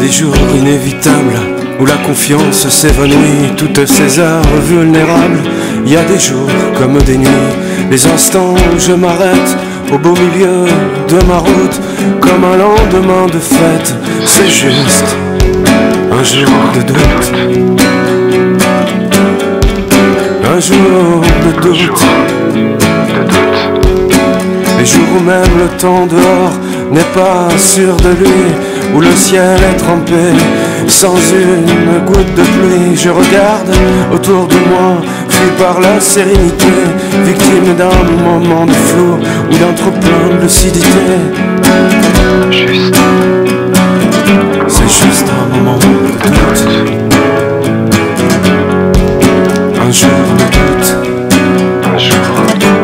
des jours inévitables où la confiance s'évanouit, toutes ces heures vulnérables. Il y a des jours comme des nuits, les instants où je m'arrête au beau milieu de ma route, comme un lendemain de fête. C'est juste un jour de doute, un jour de doute. Les jours où même le temps dehors n'est pas sûr de lui, où le ciel est trempé sans une goutte de pluie. Je regarde autour de moi, fui par la sérénité, victime d'un moment de flou ou d'un trop plein de lucidité. C'est juste un moment de doute, un jour de doute, un jour de doute.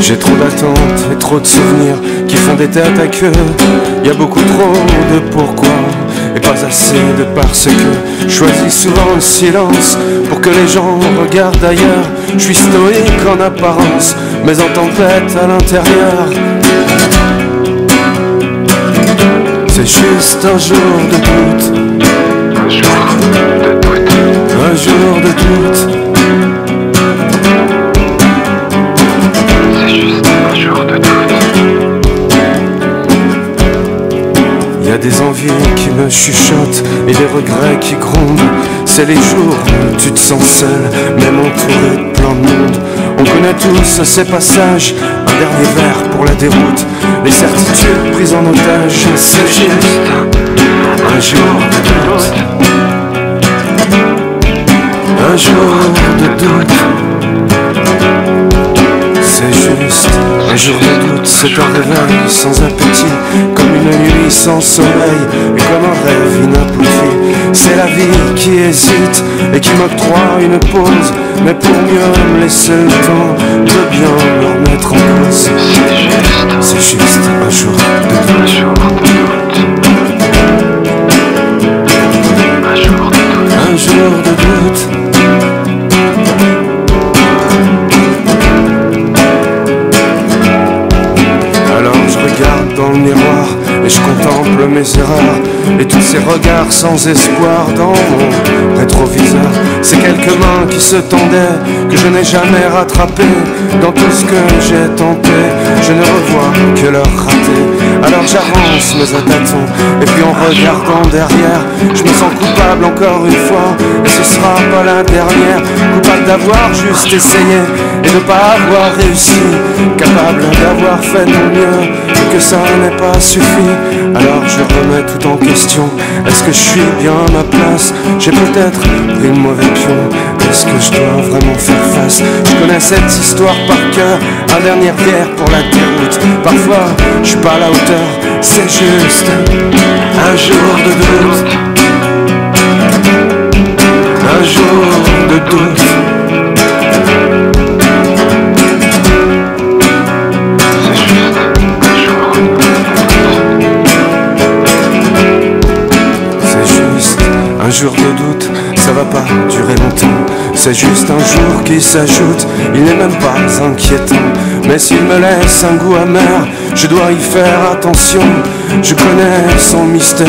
J'ai trop d'attentes et trop de souvenirs qui font des têtes à queue. Y a beaucoup trop de pourquoi et pas assez de parce que. Je choisis souvent le silence pour que les gens regardent ailleurs. Je suis stoïque en apparence, mais en tempête à l'intérieur. C'est juste un jour de doute, un jour de doute, un jour de doute. Il y a des envies qui me chuchotent et des regrets qui grondent. C'est les jours où tu te sens seul, même entouré de plein de monde. On connaît tous ces passages, un dernier verre pour la déroute, les certitudes prises en otage. C'est juste un jour de doute, un jour de doute. C'est juste un jour de doute, c'est un réveil sans appétit, comme une nuit sans soleil et comme un rêve inappliqué. C'est la vie qui hésite et qui m'octroie une pause, mais pour mieux me laisser le temps de bien me remettre en cause. C'est juste un jour de doute, un jour de doute, un jour de doute, un jour de doute. Dans le miroir et je contemple mes erreurs et tous ces regards sans espoir dans mon rétroviseur. C'est quelques mains qui se tendaient que je n'ai jamais rattrapé. Dans tout ce que j'ai tenté, je ne revois que leur raté. Alors j'avance mais à tâtons et puis en regardant derrière, je me sens coupable encore une fois et ce sera pas la dernière. Coupable d'avoir juste essayé et de pas avoir réussi, capable d'avoir fait mon mieux et que ça n'est pas suffi. Alors je remets tout en question. Est-ce que je suis bien à ma place? J'ai peut-être pris le mauvais pion. Est-ce que je dois vraiment faire face? Je connais cette histoire par cœur, un dernier verre pour la déroute. Parfois je suis pas à la hauteur, c'est juste un jour de doute, un jour de doute. Un jour de doute, ça va pas durer longtemps. C'est juste un jour qui s'ajoute, il n'est même pas inquiétant. Mais s'il me laisse un goût amer, je dois y faire attention. Je connais son mystère,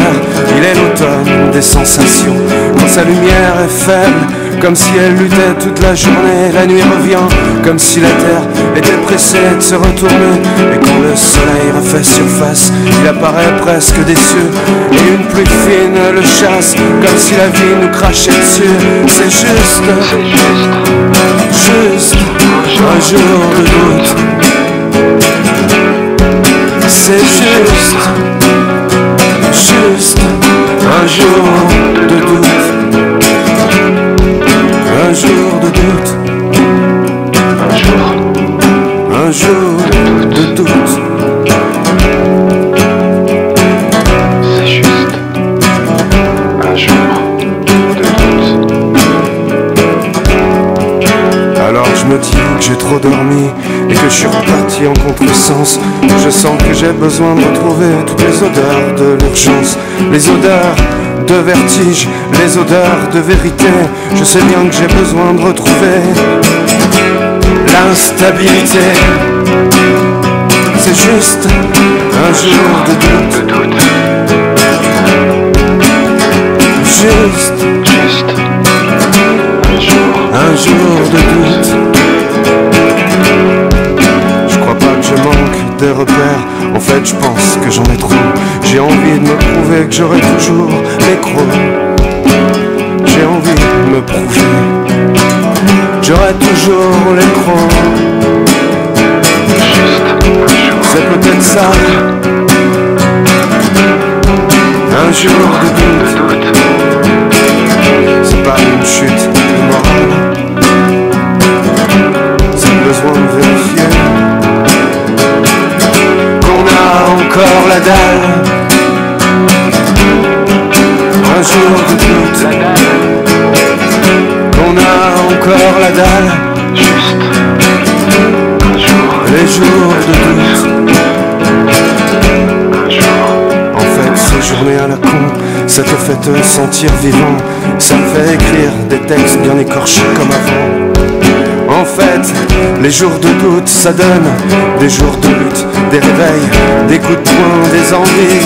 il est l'automne des sensations. Quand sa lumière est faible, comme si elle luttait toute la journée. La nuit revient, comme si la terre était pressée de se retourner. Et quand le soleil refait surface, il apparaît presque déçu. Et une pluie fine le chasse, comme si la vie nous crachait dessus. C'est juste un jour de doute. C'est juste un jour de doute, un jour de doute, un jour de doute. C'est juste un jour de doute. Alors je me dis que j'ai trop dormi et que je suis reparti en contresens. Je sens que j'ai besoin de retrouver toutes les odeurs de l'urgence, les odeurs de vertige, les odeurs de vérité. Je sais bien que j'ai besoin de retrouver l'instabilité. c'est juste un jour de doute. Juste un jour de doute. Je crois pas que je manque de repères. En fait je pense que j'en ai trop. J'ai envie de me prouver que j'aurai toujours les crocs. J'ai envie de me prouver j'aurai toujours les crocs. C'est peut-être ça, un jour de doute. C'est pas une chute de morale, c'est le besoin de vérifier qu'on a encore la dalle. Un jour de doute, qu'on a encore la dalle. Les jours de doute. En fait, ces journées à la con, ça te fait te sentir vivant. Ça me fait écrire des textes bien écorchés comme avant. En fait, les jours de doute, ça donne des jours de lutte, des réveils, des coups de poing, des envies,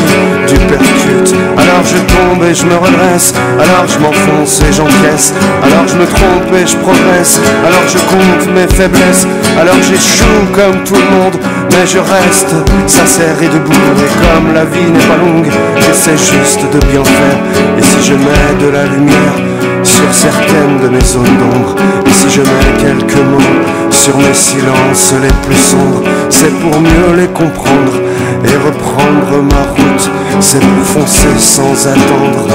du percute. Alors je tombe et je me redresse, alors je m'enfonce et j'encaisse, alors je me trompe et je progresse, alors je compte mes faiblesses, alors j'échoue comme tout le monde, mais je reste sincère et debout. Et comme la vie n'est pas longue, j'essaie juste de bien faire. Et si je mets de la lumière sur certaines de mes zones d'ombre, et si je mets quelques mots sur mes silences les plus sombres, c'est pour mieux les comprendre et reprendre ma route. C'est pour foncer sans attendre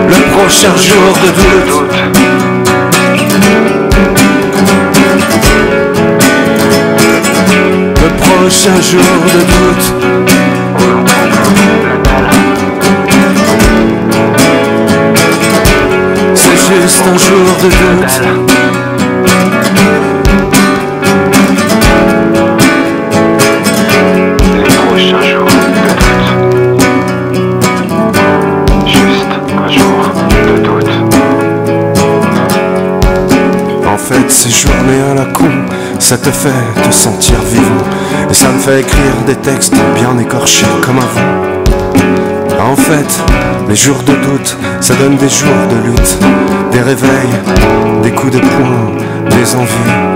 le prochain jour de doute. Le prochain jour de doute. C'est juste un jour de doute. En fait, ces journées à la con, ça te fait te sentir vivant. Et ça me fait écrire des textes bien écorchés comme avant. En fait, les jours de doute, ça donne des jours de lutte, des réveils, des coups de poing, des envies.